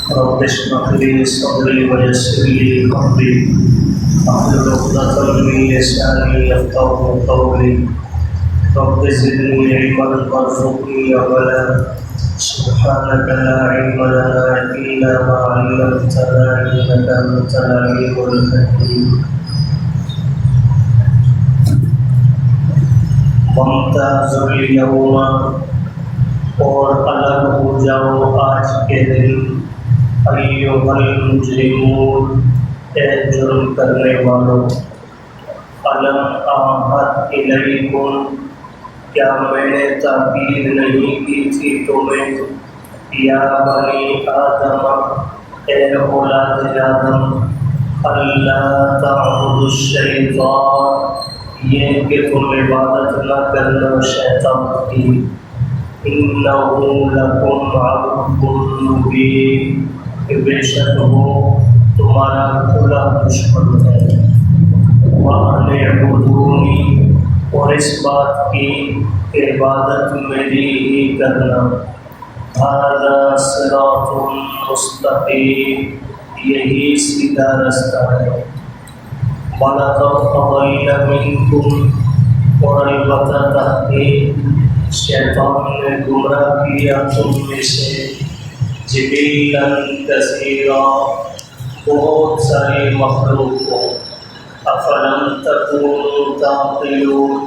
رب اشرح لي صدري ويسر لي امري واحلل عقدة من لساني يفقهوا قولي رب زدني علما وارزقني عملا سبحانك لا علم لنا الا ما علمتنا انك انت العليم الحكيم وامتازوا اليوم اور الگ ہو جاؤ آج کے دن ایھا المجرمون اے جرم کرنے والوں الم اعہد الیکم کیا میں نے تاکید نہیں کی تھی تمہیں یا بنی آدم اے اولاد آدم اللہ تعبدوا الشیطان یہ کہ تم عبادت نہ کرنا شیطان کی انہ لکم عدو مبین کہ بے شک وہ تمہارا کھلا دشمن ہے وَأَنِ اعْبُدُونِی اور اس بات کی کہ عبادت میری ہی کرنا ھذا صراط مستقیم یہی سیدھا رستہ ہے وَلَقَدْ أَضَلَّ مِنکم اور البتہ تحقیق شیطان نے گمراہ کیا تم میں سے جبیلا کثیرا بہت ساری مخلوق کو افلم تکونوا تعقلون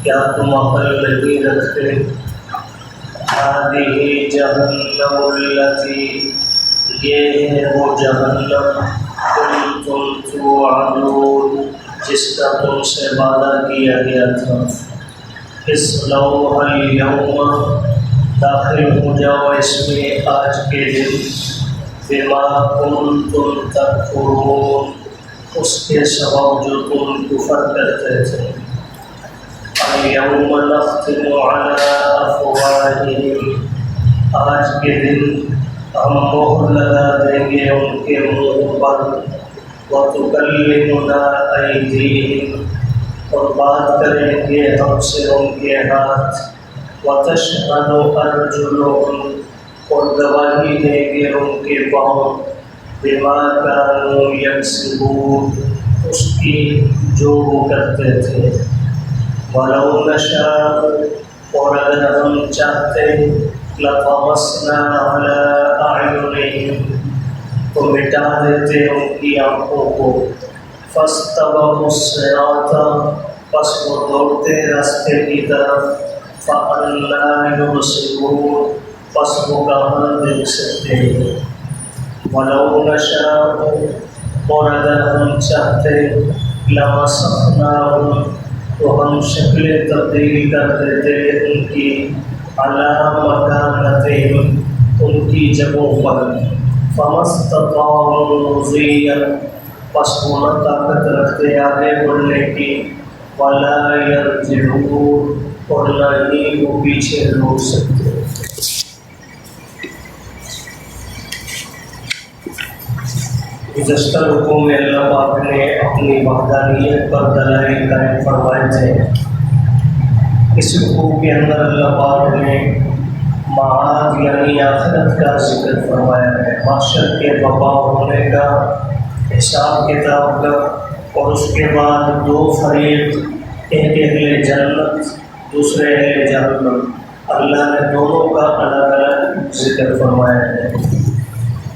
کیا تم عقل نہیں رکھتے هذه جہنم التی یہ ہے وہ جہنم کنتم توعدون جس کا تم سے وعدہ کیا گیا تھا اصلوها اليوم داخل ہو جاؤ اس میں آج کے دن بما کنتم تکفرون اس کے سبب جو تم کفر کرتے تھے اليوم نختم على افواہہم آج کے دن ہم مہر لگا دیں گے ان کے منہ پر وتکلمنا ایدیہم اور بات کریں گے ہم سے ان کے ہاتھ وتشہد ارجلہم اور گواہی دیں گے ان کے پاؤں بما کانوا یکسبون اس کی جو وہ کرتے تھے ولو نشاء اور اگر ہم چاہتے لطمسنا علی اعینہم تو مٹا دیتے ان کی آنکھوں کو فاستبقوا الصراط پس وہ دوڑتے راستے کی طرف فأنا یبصرون پس وہ کہاں دیکھ سکتے ہیں ولو نشاء اور اگر ہم چاہتے لمسخناہم تو ہم شکلیں تبدیل کر دیتے ان کی علی مکانتہم ان کی جگہوں پر فما استطاعوا مضیا پس وہ نہ طاقت رکھتے آگے بڑھنے کی ولا یرجعون اور نہ ہی وہ پیچھے لوٹ سکتے گزشتہ رکوع میں اللہ پاک نے اپنی وحدانیت پر دلائل قائم فرمائے تھے اس رکوع کے اندر اللہ پاک نے معاد یعنی آخرت کا ذکر فرمایا ہے محشر کے وبا ہونے کا حساب کتاب کا اور اس کے بعد دو فریق ایک اہل جنت دوسرے اہل جہنم اللہ نے دونوں کا الگ الگ ذکر فرمایا ہے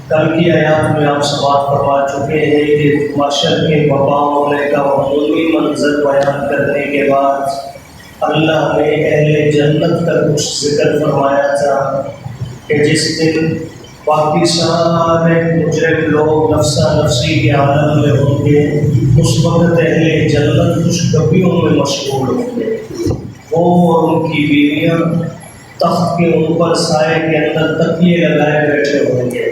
کل کی آیات میں آپ سماعت فرما چکے ہیں کہ محشر کے وبا ہونے کا عمومی منظر بیان کرنے کے بعد اللہ نے اہل جنت کا کچھ ذکر فرمایا تھا کہ جس دن باقی سارے مجرم لوگ نفسا نفسی کے عالم میں ہوں گے اس وقت اہل جنت خوشخبریوں میں مشغول ہوں گے وہ اور ان کی بیویاں تخت کے اوپر سائے کے اندر تکیے لگائے بیٹھے ہوں گے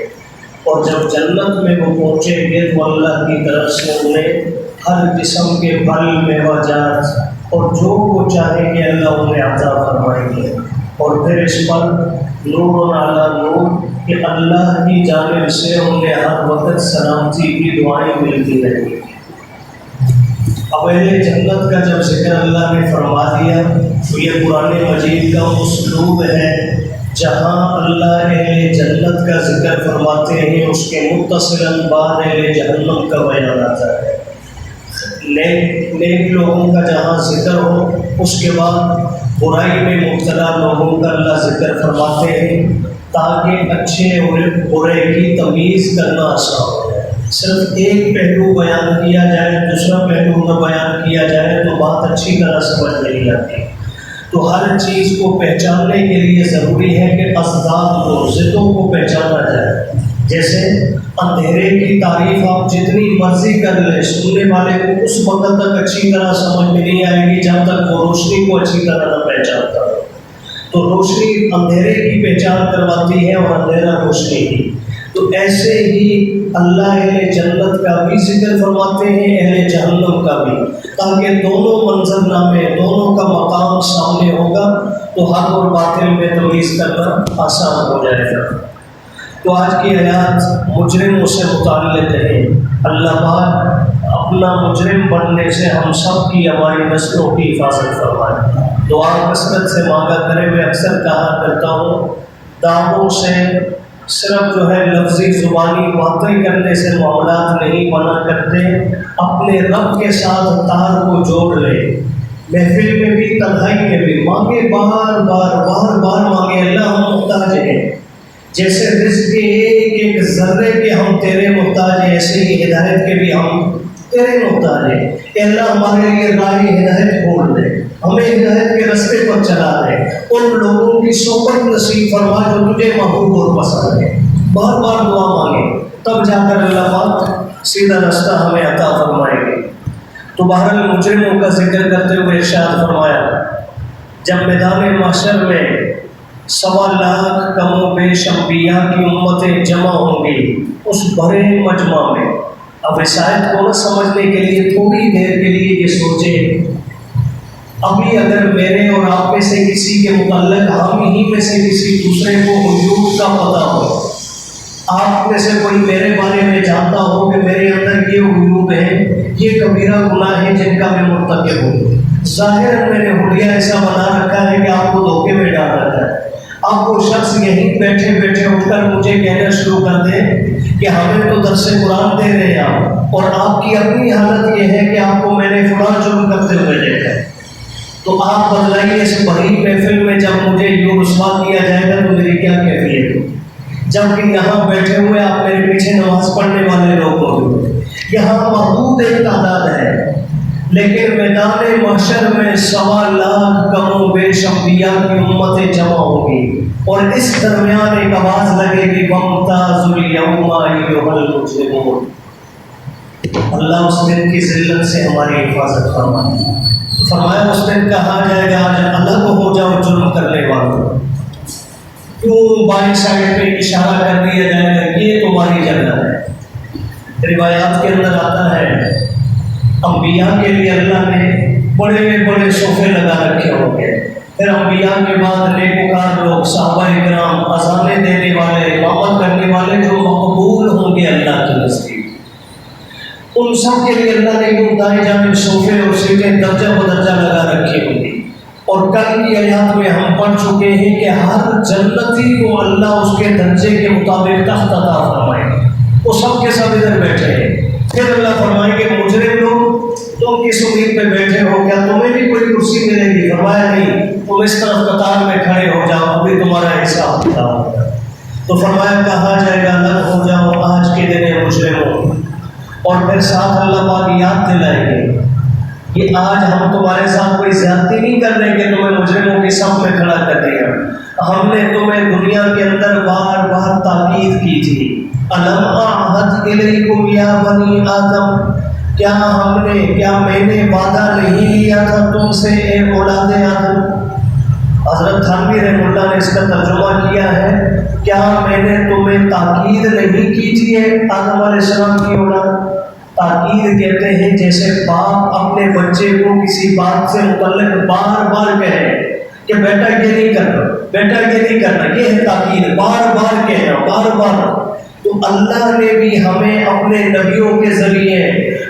اور جب جنت میں وہ پہنچیں گے تو اللہ کی طرف سے انہیں ہر قسم کے پھل میوہ جات اور جو وہ چاہیں گے اللہ انہیں عطا فرمائیں گے اور پھر اس پر نور علی نور کہ اللہ کی جانب سے انہیں ہر وقت سلامتی کی دعائیں ملتی رہیں گی اب اہل جنت کا جب ذکر اللہ نے فرما دیا تو یہ قرآن مجید کا اسلوب ہے جہاں اللہ اہل جنت کا ذکر فرماتے ہیں اس کے متصلاً بعد اہل جہنم کا بیان آتا ہے۔ نیک لوگوں کا جہاں ذکر ہو اس کے بعد برائی میں مبتلا لوگوں کا اللہ ذکر فرماتے ہیں تاکہ اچھے اور برے کی تمیز کرنا آسان ہو جائے۔ صرف ایک پہلو بیان کیا جائے دوسرا پہلو نہ بیان کیا جائے تو بات اچھی طرح سمجھ نہیں آتی۔ تو ہر چیز کو پہچاننے کے لیے ضروری ہے کہ اضداد کو ضدوں کو پہچانا جائے۔ جیسے اندھیرے کی تعریف آپ جتنی مرضی کر لیں سننے والے کو اس وقت تک اچھی طرح سمجھ میں نہیں آئے گی جب تک وہ روشنی کو اچھی طرح نہ پہچانتا ہو۔ تو روشنی اندھیرے کی پہچان کرواتی ہے اور اندھیرا روشنی کی۔ تو ایسے ہی اللہ اہل جنت کا بھی ذکر فرماتے ہیں اہل جہنم کا بھی، تاکہ دونوں منظر نامے دونوں کا مقام سامنے ہوگا تو حق اور باطل میں تمیز کرنا آسان ہو جائے گا۔ تو آج کی آیات مجرموں سے متعلق ہے۔ اللہ پاک اپنا مجرم بننے سے ہم سب کی ہماری نسلوں کی حفاظت فرمائے۔ دعا کثرت سے مانگا کرے۔ میں اکثر کہا کرتا ہوں دعووں سے صرف لفظی زبانی باتیں کرنے سے معاملات نہیں بنا کرتے، اپنے رب کے ساتھ تار کو جوڑ لے۔ محفل میں بھی تنہائی میں بھی مانگے، بار بار مانگے۔ اللہ ہم محتاج ہیں، جیسے رزق کے ایک ذرے کے ہم تیرے محتاج ہیں، ایسے ہی ہدایت کے بھی ہم تیرے محتاج ہیں۔ کہ اللہ ہمارے لیے راہ ہدایت کھول دے، ہمیں ہدایت کے راستے پر چلا دے، ان لوگوں کی صحبت نصیب فرما جو تجھے محبوب اور پسند ہے۔ بار دعا مانگے، تب جا کر اللہ پاک سیدھا راستہ ہمیں عطا فرمائے گے۔ تو بہرحال مجرموں کا ذکر کرتے ہوئے ارشاد فرمایا جب میدان محشر میں 1.25 لاکھ کم و بیش انبیاء کی امتیں جمع ہوں گی اس بڑے مجمع میں۔ اب اس آیت کو نہ سمجھنے کے لیے تھوڑی دیر کے لیے یہ سوچیں، ابھی اگر میرے اور آپ میں سے کسی کے متعلق ہم ہی میں سے کسی دوسرے کو عیوب کا پتہ ہو، آپ میں سے کوئی میرے بارے میں جانتا ہو کہ میرے اندر یہ عیوب ہیں، یہ کبیرہ گناہ ہیں جن کا میں مرتکب ہوں، ظاہر میں نے حلیہ ایسا بنا رکھا ہے کہ آپ کو دھوکے میں ڈال رکھا ہے، اب وہ شخص یہیں بیٹھے اٹھ کر مجھے کہنا شروع کر دے کہ ہمیں تو درس قرآن دے رہے ہیں آپ، اور آپ کی اپنی حالت یہ ہے کہ آپ کو میں نے فلاں جرم کرتے ہوئے دیکھا ہے، تو آپ بتلائیے اس بڑی محفل میں جب مجھے یوں رسوا کیا جائے گا تو میری کیا کیفیت ہے؟ جبکہ یہاں بیٹھے ہوئے آپ میرے پیچھے نماز پڑھنے والے لوگ ہوتے، یہاں محدود ایک تعداد ہے، لیکن میدان محشر میں 1.25 لاکھ کم و بیش انبیاء کی امتیں جمع ہوگی، اور اس درمیان ایک آواز لگے گی وَامْتَازُوا الْيَوْمَ أَيُّهَا الْمُجْرِمُونَ۔ اللہ اس دن کی ذلت سے ہماری حفاظت فرمائے۔ فرمایا اس دن کہا جائے گا آج الگ ہو جاؤ جرم کرنے والوں، کیوں بائیں سائڈ پہ اشارہ کر دیا جائے گا یہ تمہاری جگہ ہے۔ روایات کے اندر آتا ہے انبیاء کے لیے اللہ نے بڑے صوفے لگا رکھے ہوں گے، پھر انبیاء کے بعد نیکوکار لوگ صحابہ کرام اذانیں دینے والے امامت کرنے والے جو مقبول ہوں گے اللہ کے نزدیک، ان سب کے لیے اللہ نے یوں دائیں جانب صوفے اور سیٹیں درجہ بدرجہ لگا رکھی ہوں گی۔ اور کل کی آیات میں ہم پڑھ چکے ہیں کہ ہر جنتی کو اللہ اس کے درجے کے مطابق تخت عطا فرمائے گا، وہ سب کے سب ادھر بیٹھے ہیں۔ پھر اللہ فرمائیں گے مجرم لوگ تم کس امید پہ بیٹھے ہو، کیا تمہیں بھی کوئی کرسی ملے گی؟ فرمایا نہیں، تم اس طرف قطار میں کھڑے ہو جاؤ، ابھی تمہارا حساب کتاب ہوگا۔ تو فرمایا کہا جائے گا الگ ہو جاؤ آج کے دن مجرموں، اور پھر ساتھ اللہ پاک یاد دلائیں گے کہ آج ہم تمہارے ساتھ کوئی زیادتی نہیں کر رہے کہ تمہیں مجرموں کی صف میں کھڑا کر دیا، ہم نے تمہیں دنیا کے اندر بار تاکید کی تھی، الم اعہد الیکم یا بنی آدم، کیا میں نے وعدہ نہیں لیا تھا تم سے اے اولاد آدم؟ حضرت تھانوی رحمہ اللہ نے اس کا ترجمہ کیا ہے، کیا میں نے تمہیں تاکید نہیں کی تھی آدم علیہ السلام کی اولاد؟ تاکید کہتے ہیں جیسے باپ اپنے بچے کو کسی بات سے متعلق بار کہے کہ بیٹا یہ نہیں کرنا، بیٹا یہ نہیں کرنا، یہ ہے تاکید، بار کہنا، بار۔ تو اللہ نے بھی ہمیں اپنے نبیوں کے ذریعے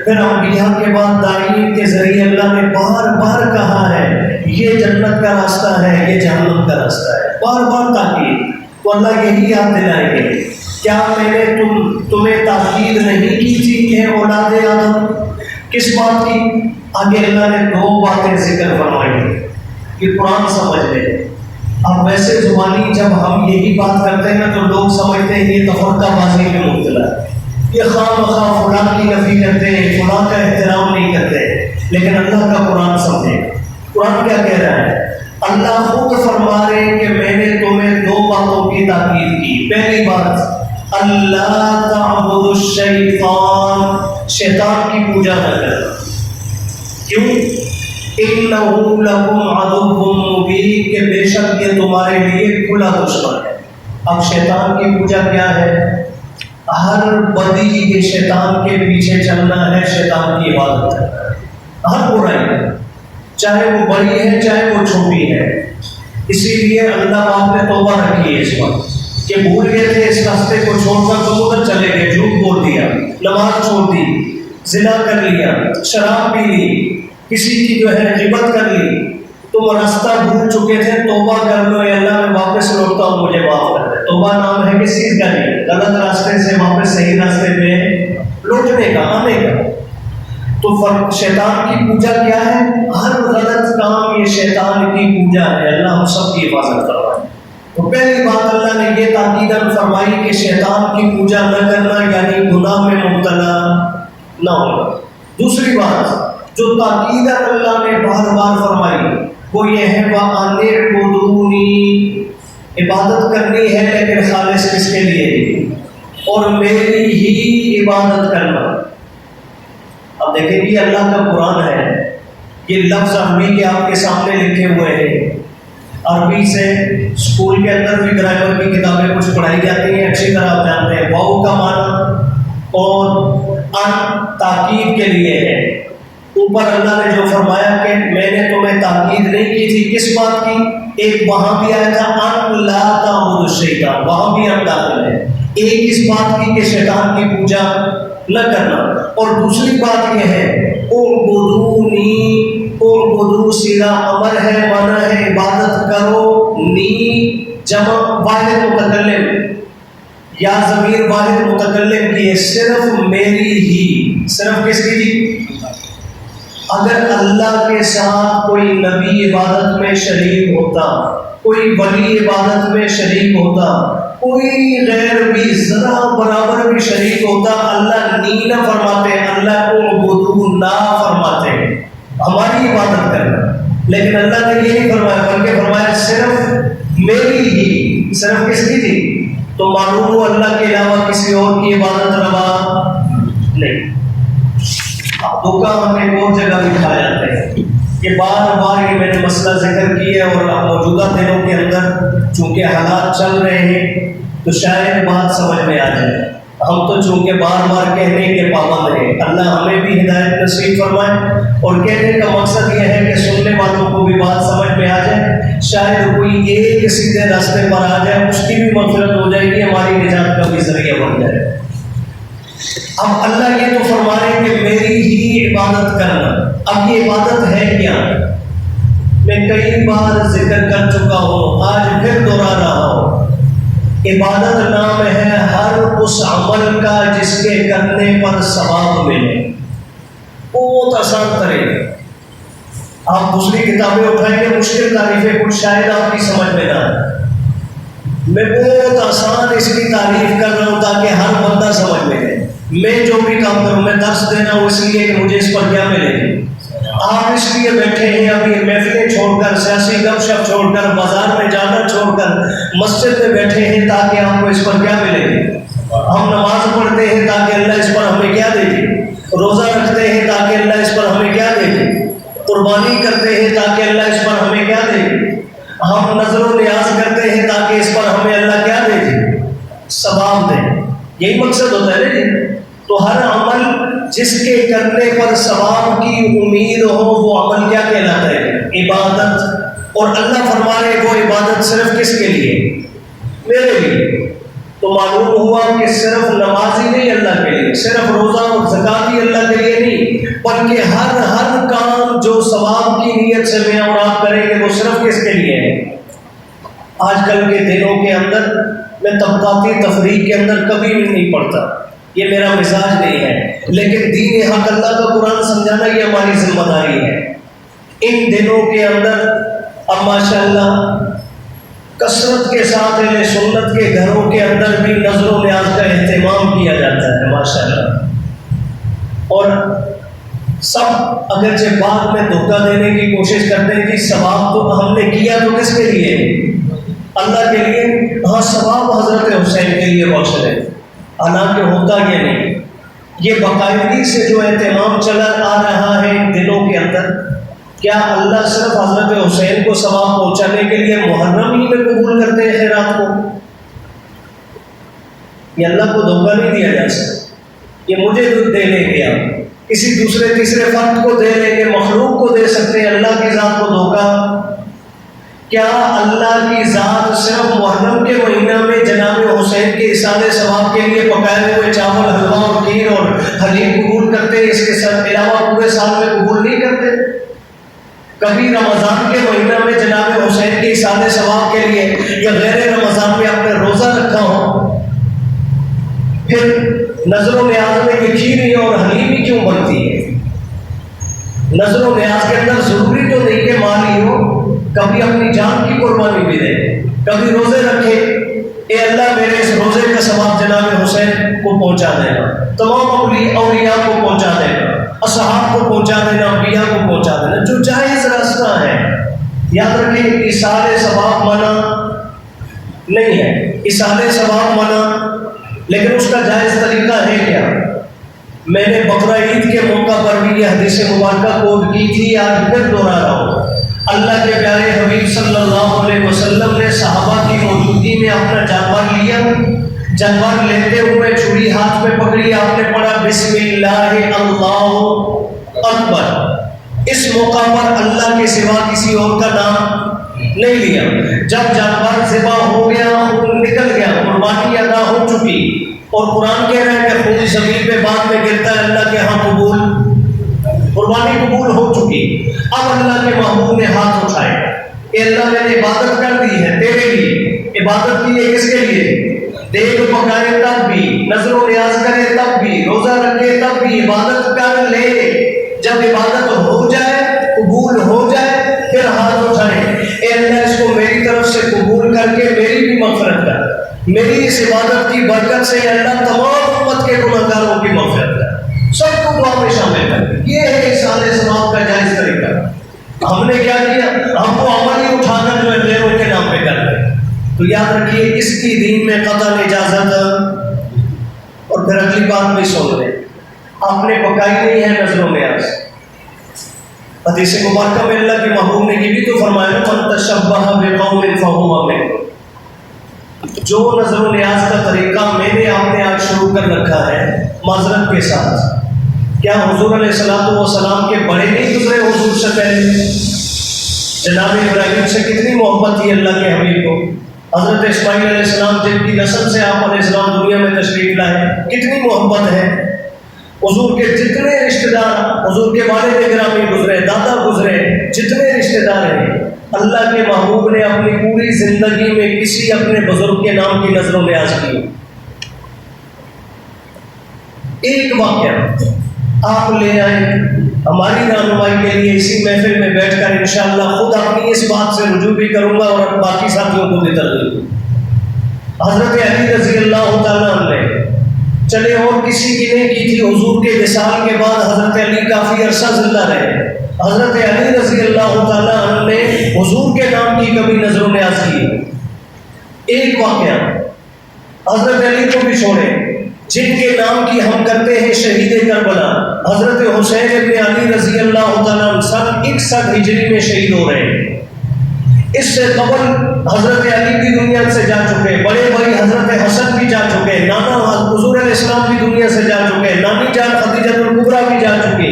پھر انبیاء کے بعد داعیین کے ذریعے اللہ نے بار بار کہا ہے یہ جنت کا راستہ ہے، یہ جہنم کا راستہ ہے، بار بار تاکید۔ تو اللہ یہی یاد دلائیں گے، کیا میں نے تمہیں تاکید نہیں کی تھی اے اولاد آدم؟ کس بات کی؟ آگے اللہ نے دو باتیں ذکر فرمائی کہ قرآن سمجھ لے۔ اب ویسے زبانی جب ہم یہی بات کرتے ہیں تو لوگ سمجھتے ہیں یہ تفرقہ بازی میں مبتلا ہے، یہ خواہ مخواہ فلاں کی نفی کرتے ہیں، فلاں کا احترام نہیں کرتے، لیکن اللہ کا قرآن سمجھے۔ قرآن کیا کہہ رہا ہے؟ اللہ خود فرما رہے ہیں کہ میں نے تمہیں دو باتوں کی تاکید کی۔ پہلی بات، اللہ تعبدوا الشیطان، شیطان کی پوجا نہ کرنا۔ کیوں؟ اِنَّهُ لَكُمْ عَدُوٌّ مُّبِینٌ، کہ بے شک یہ تمہارے لیے کھلا دشمن ہے۔ اب شیطان کی پوجا کیا ہے؟ ہر بدی یہ شیطان کے پیچھے چلنا ہے، شیطان کی عبادت کرنا ہے، ہر برائی، چاہے وہ بڑی ہے چاہے وہ چھوٹی ہے۔ اسی لیے اللہ آپ نے توبہ رکھی ہے اس وقت کہ بھول گئے تھے اس راستے کو چھوڑ کر تم ادھر چلے گئے، جھوٹ بول دیا، نماز چھوڑ دی، زنا کر لیا، شراب پی لی، کسی کی جو ہے غیبت کر لی، تم راستہ بھول چکے تھے، توبہ کر لو، اے اللہ میں واپس لوٹتا ہوں، مجھے معاف کر دے۔ توبہ نام ہے کس چیز کا؟ نہیں، غلط راستے سے واپس صحیح راستے پہ لوٹنے کا، آنے کا۔ تو شیطان کی پوجا کیا ہے؟ ہر غلط کام یہ شیطان کی پوجا ہے، اللہ ہم سب کی حفاظت کروائے۔ تو پہلی بات اللہ نے یہ تاکیداً فرمائی کہ شیطان کی پوجا نہ کرنا، یعنی گناہ میں مبتلا نہ ہونا۔ دوسری بات جو تاکیداً اللہ نے بار بار فرمائی وہ یہ ہے وَأَنِ اعْبُدُونِی، عبادت کرنی ہے لیکن خالص کس کے لیے؟ اور میری ہی عبادت کرنا۔ اب دیکھیں یہ اللہ کا قرآن ہے، یہ لفظ عربی کے آپ کے سامنے لکھے ہوئے ہیں، عربی سے اسکول کے اندر بھی گرامر کی کتابیں کچھ پڑھائی جاتی ہیں، اچھی طرح آپ جانتے ہیں۔ واو کا معنی اور ان تاکید کے لیے ہے۔ اوپر اللہ نے جو فرمایا کہ میں نے تمہیں تاکید نہیں کی تھی، کس بات کی؟ ایک وہاں بھی آیا تھا ان لا تعبدوا الشیطان، وہاں بھی ان داخل ہے۔ ایک اس بات کی کہ شیطان کی پوجا نہ کرنا، اور دوسری بات یہ ہے اعبدونی، اعبدو سیدھا امر ہے، مانا ہے عبادت کرو، نی جمع واحد متکلم یا ضمیر واحد متکلم کی ہے، صرف میری ہی، صرف کس کی تھی؟ اگر اللہ کے ساتھ کوئی نبی عبادت میں شریک ہوتا، کوئی ولی عبادت میں شریک ہوتا، کوئی غیر بھی ذرا برابر بھی شریک ہوتا، اللہ نی نہ فرماتے، اللہ کو اعبدوا نہ فرماتے، ہماری عبادت کرنا۔ لیکن اللہ نے یہ نہیں فرمایا، بلکہ فرمایا صرف میری ہی، صرف کس کی تھی؟ تو معلوم ہو اللہ کے علاوہ کسی اور کی عبادت روا نہیں۔ دھوکہ ہم ایک اور جگہ بھی کھا جاتے ہیں، یہ بار بار یہ میں نے مسئلہ ذکر کیا ہے، اور موجودہ دنوں کے اندر چونکہ حالات چل رہے ہیں تو شاید بات سمجھ میں آ جائے۔ ہم تو چونکہ بار بار کہنے کے پابند ہیں، اللہ ہمیں بھی ہدایت نصیب فرمائے، اور کہنے کا مقصد یہ ہے کہ سننے والوں کو بھی بات سمجھ میں آ جائے، شاید کوئی ایک سیدھے راستے پر آ جائے، اس کی بھی مغفرت ہو جائے گی، ہماری نجات کا بھی ذریعہ بن جائے۔ اب اللہ یہ تو فرما رہے ہیں کہ میری ہی عبادت کرنا۔ اب یہ عبادت ہے کیا؟ میں کئی بار ذکر کر چکا ہوں، آج پھر دوہرا رہا ہوں۔ عبادت نام ہے ہر اس عمل کا جس کے کرنے پر ثواب ملے۔ بہت آسان طریقہ، آپ دوسری کتابیں اٹھائیں گے، مشکل تعریفیں کچھ شاید آپ کی سمجھ میں نہ آئے، میں بہت آسان اس کی تعریف کر رہا ہوں تاکہ ہر بندہ سمجھ میں آئے۔ میں جو بھی کام کروں، میں درس دے رہا ہوں اس لیے کہ مجھے اس پر کیا ملے گی۔ آپ اس لیے بیٹھے ہیں ابھی محفلیں چھوڑ کر، سیاسی گپ شپ چھوڑ کر، بازار میں جانا چھوڑ کر مسجد میں بیٹھے ہیں تاکہ آپ کو اس پر کیا ملے گی۔ ہم نماز پڑھتے ہیں تاکہ اللہ اس پر ہمیں کیا دے گی، روزہ رکھتے ہیں تاکہ اللہ اس پر ہمیں کیا دے گی، قربانی کرتے ہیں تاکہ اللہ اس پر ہمیں کیا دے گی، ہم نظر و نیاز کرتے ہیں تاکہ اس پر ہمیں اللہ کیا دے گی، ثواب دے۔ یہی مقصد ہوتا ہے نا۔ تو ہر عمل جس کے کرنے پر ثواب کی امید ہو وہ عمل کیا کہلاتا ہے؟ عبادت۔ اور اللہ فرما رہے وہ عبادت صرف کس کے لیے؟ میرے لیے۔ تو تو معلوم ہوا کہ صرف نماز ہی نہیں اللہ کے لیے، صرف روزہ اور زکوٰۃ ہی اللہ کے لیے نہیں، بلکہ ہر کام جو ثواب کی نیت سے میں اور آپ کریں گے وہ صرف کس کے لیے ہے؟ آج کل کے دنوں کے اندر میں طبقاتی تفریق کے اندر کبھی بھی نہیں پڑھتا، یہ میرا مزاج نہیں ہے، لیکن دین حق اللہ کا قرآن سمجھانا یہ ہماری ذمہ داری ہے۔ ان دنوں کے اندر اب ماشاءاللہ کثرت کے ساتھ اہل سنت کے گھروں کے اندر بھی نظر و نیاز کا اہتمام کیا جاتا ہے ماشاءاللہ، اور سب اگرچہ بعد میں دھوکہ دینے کی کوشش کرتے ہیں کہ ثواب تو ہم نے کیا تو کس کے لیے؟ اللہ کے لیے۔ ہاں ثواب حضرت حسین کے لیے بخش ہے، حالانکہ ہوتا یہ نہیں۔ یہ باقاعدگی سے جو اہتمام چلا آ رہا ہے ان دنوں کے اندر، کیا اللہ صرف حضرت حسین کو ثواب پہنچانے کے لیے محرم ہی میں قبول کرتے ہیں خیرات کو؟ یہ اللہ کو دھوکہ نہیں دیا جا سکتا، یہ مجھے دے لیں گے، آپ کسی دوسرے تیسرے فرد کو دے لیں گے، مخلوق کو دے سکتے ہیں، اللہ کی ذات کو دھوکہ؟ کیا اللہ کی ذات صرف محرم کے مہینہ میں جناب حسین کے اصالے ثواب کے لیے پکائے ہوئے چاول، حلوہ اور کھیر اور حلیم قبول کرتے ہیں، اس کے ساتھ علاوہ پورے سال میں قبول نہیں کرتے؟ کبھی رمضان کے مہینہ میں جناب حسین کے اصالے ثواب کے لیے یا غیر رمضان میں آپ نے روزہ رکھا ہو، پھر نظر و نیاز میں یہ کھیر اور حلیم ہی کیوں بنتی ہے؟ نظر و نیاز کے اندر ضروری تو نہیں کہ مال ہی ہو، کبھی اپنی جان کی قربانی بھی دے، کبھی روزے رکھے، اے اللہ میرے اس روزے کا ثواب جناب حسین کو پہنچا دینا، تمام اولیاء کو پہنچا دینا، اصحاب کو پہنچا دینا، انبیاء کو پہنچا دینا، جو جائز راستہ ہے۔ یاد رکھیں ایصال ثواب منع نہیں ہے، ایصال ثواب منع، لیکن اس کا جائز طریقہ ہے کیا؟ میں نے بقرہ عید کے موقع پر بھی یہ حدیث مبارکہ کوٹ کی تھی، آج پھر دوہرا رہا ہوں۔ اللہ کے پیارے حبیب صلی اللہ علیہ وسلم نے صحابہ کی موجودگی میں اپنا جانور لیا، جانور لیتے ہوئے چھری ہاتھ میں پکڑی، آپ نے پڑھا بسم اللہ اللہ اکبر۔ اس موقع پر اللہ کے سوا کسی اور کا نام نہیں لیا۔ جب جانور ذبح ہو گیا، نکل گیا، قربانی ادا ہو چکی، اور قرآن کہہ رہا ہے کہ خون زمین پہ بعد میں گرتا ہے، اللہ کے ہاں قبول، قربانی قبول ہو چکی۔ اب اللہ کے محبوب نے ہاتھ اٹھائے کہ اللہ میں نے عبادت کر دی ہے تیرے لیے، عبادت کی ہے کس کے لیے؟ دیکھ پکائے تب بھی، نظر و نیاز کرے تب بھی، روزہ رکھے تب بھی، عبادت کر لے۔ جب عبادت ہو جائے، قبول ہو جائے، پھر ہاتھ اٹھائے، اے اللہ اس کو میری طرف سے قبول کر کے میری بھی مغفرت کر، میری اس عبادت کی برکت سے اللہ تمام امت کے گناہگاروں کی مغفرت کر، سب کو دعا میں شامل کر۔ یہ ہے ایصال ثواب کا جائز طریقہ۔ ہم نے کیا کیا؟ ہم کو عمل ہی اٹھا کر جو ہے غیروں کے نام پہ کر رہے ہیں۔ تو یاد رکھیے اس کی دین میں قطعاً اجازت، اور پھر اگلی بات بھی سن لیں، آپ نے پکائی نہیں ہے نظر و نیاز۔ حدیث مبارکہ میں اللہ کے محبوب نے یہ بھی تو فرمایا من تشبہ بقوم فہو منہم، جو نظر و نیاز کا طریقہ میں نے آپ نے آج شروع کر رکھا ہے معذرت کے ساتھ، کیا حضور علیہ السلام کے بڑے نہیں گزرے حضور سے پہلے؟ جناب ابراہیم سے کتنی محبت تھی اللہ کے حبیب کو، حضرت اسماعیل علیہ السلام جن کی نسل سے آپ علیہ السلام دنیا میں تشریف لائے، کتنی محبت ہے۔ حضور کے جتنے رشتہ دار، حضور کے والد گرامی گزرے، دادا گزرے، جتنے رشتہ دار ہیں، اللہ کے محبوب نے اپنی پوری زندگی میں کسی اپنے بزرگ کے نام کی نظر و نیاز کی؟ ایک واقعہ آپ لے آئے ہماری رہنمائی کے لیے، اسی محفل میں بیٹھ کر انشاءاللہ خود اپنی اس بات سے رجوع بھی کروں گا اور باقی ساتھیوں کو بھی ترغیب دوں گا۔ حضرت علی رضی اللہ تعالیٰ عنہ چلے اور کسی کی نہیں کی تھی، حضور کے وصال کے بعد حضرت علی کافی عرصہ زندہ رہے، حضرت علی رضی اللہ تعالیٰ عنہ نے حضور کے نام کی کبھی نظر و نیاز کی؟ ایک واقعہ حضرت علی کو بھی چھوڑے، جن کے نام کی ہم کرتے ہیں شہید کربلا، حضرت حسین ابن علی رضی اللہ تعالیٰ عنہ سن 61 ہجری میں شہید ہو رہے ہیں۔ اس سے قبل حضرت علی بھی دنیا سے جا چکے، بڑے بھائی حضرت حسن بھی جا چکے، نانا حضور علیہ السلام بھی دنیا سے جا چکے، نانی جان خدیجہ الکبریٰ بھی جا چکی۔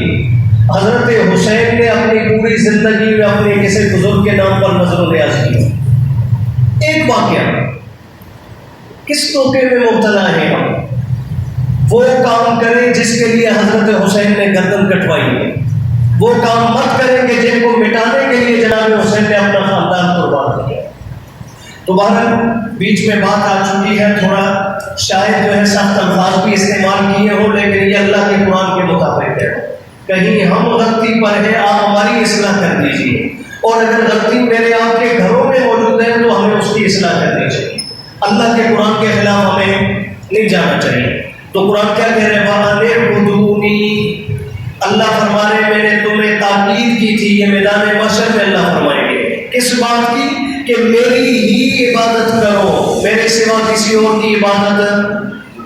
حضرت حسین نے اپنی پوری زندگی میں اپنے کسی بزرگ کے نام پر نظر و نیاز کی۔ ایک واقعہ کس دھوکے میں مبتلا ہیں ہم؟ وہ کام کریں جس کے لیے حضرت حسین نے گردن کٹوائی ہے، وہ کام مت کریں کہ جن کو مٹانے کے لیے جناب حسین نے اپنا خاندان قربان کیا۔ تو بہرحال بیچ میں بات آ چکی ہے، تھوڑا شاید جو ہے سخت الفاظ بھی استعمال کیے ہوں، لیکن یہ اللہ کے قرآن کے مطابق ہے۔ کہیں ہم غلطی پر ہیں، آپ ہماری اصلاح کر دیجیے، اور اگر غلطی میرے آپ کے گھروں میں موجود ہے تو ہمیں اس کی اصلاح کرنی چاہیے۔ اللہ کے قرآن کے خلاف ہمیں نہیں جانا چاہیے۔ تو قرآن کیا کہہ رہے ہیں؟ وَأَنِعْبُدُونِي، اللہ فرما رہے میں نے تمہیں تاکید کی تھی، یہ میدان محشر میں اللہ فرمائیں گے کس بات کی؟ کہ میری ہی عبادت کرو، میرے سوا کسی اور کی عبادت،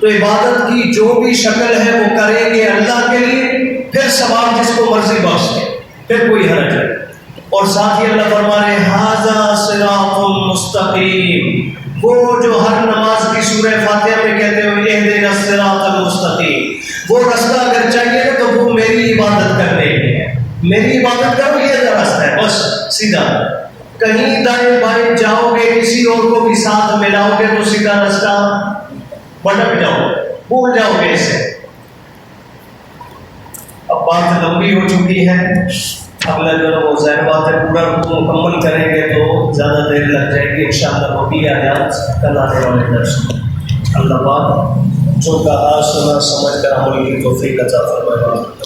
تو عبادت کی جو بھی شکل ہے وہ کریں گے اللہ کے لیے، پھر ثواب جس کو مرضی بخش دے، پھر کوئی حرج نہیں۔ اور ساتھ ہی اللہ فرما رہے ھذا صراط مستقیم، وہ جو ہر نماز کی سورہ فاتحہ میں کہتے ہو اہدنا الصراط المستقیم، وہ رستہ اگر چاہیے تو وہ میری عبادت کرنے کی ہے، میری عبادت کرو، یہ راستہ ہے بس سیدھا۔ کہیں دائیں بائیں جاؤ گے، کسی اور کو بھی ساتھ ملاؤ گے تو سیدھا راستہ بھٹک جاؤ گے، بھول جاؤ گے اسے۔ اب بات لمبی ہو چکی ہے، اگلا جو ہے وہ ظاہر بات ہے پورا مکمل کریں گے تو زیادہ دیر لگ جائے گی، انشاءاللہ باقی آیات کل آنے والے درس میں۔ اللہ پاک جو کہا سنا سمجھ کر عمل کی توفیق عطا فرمائے۔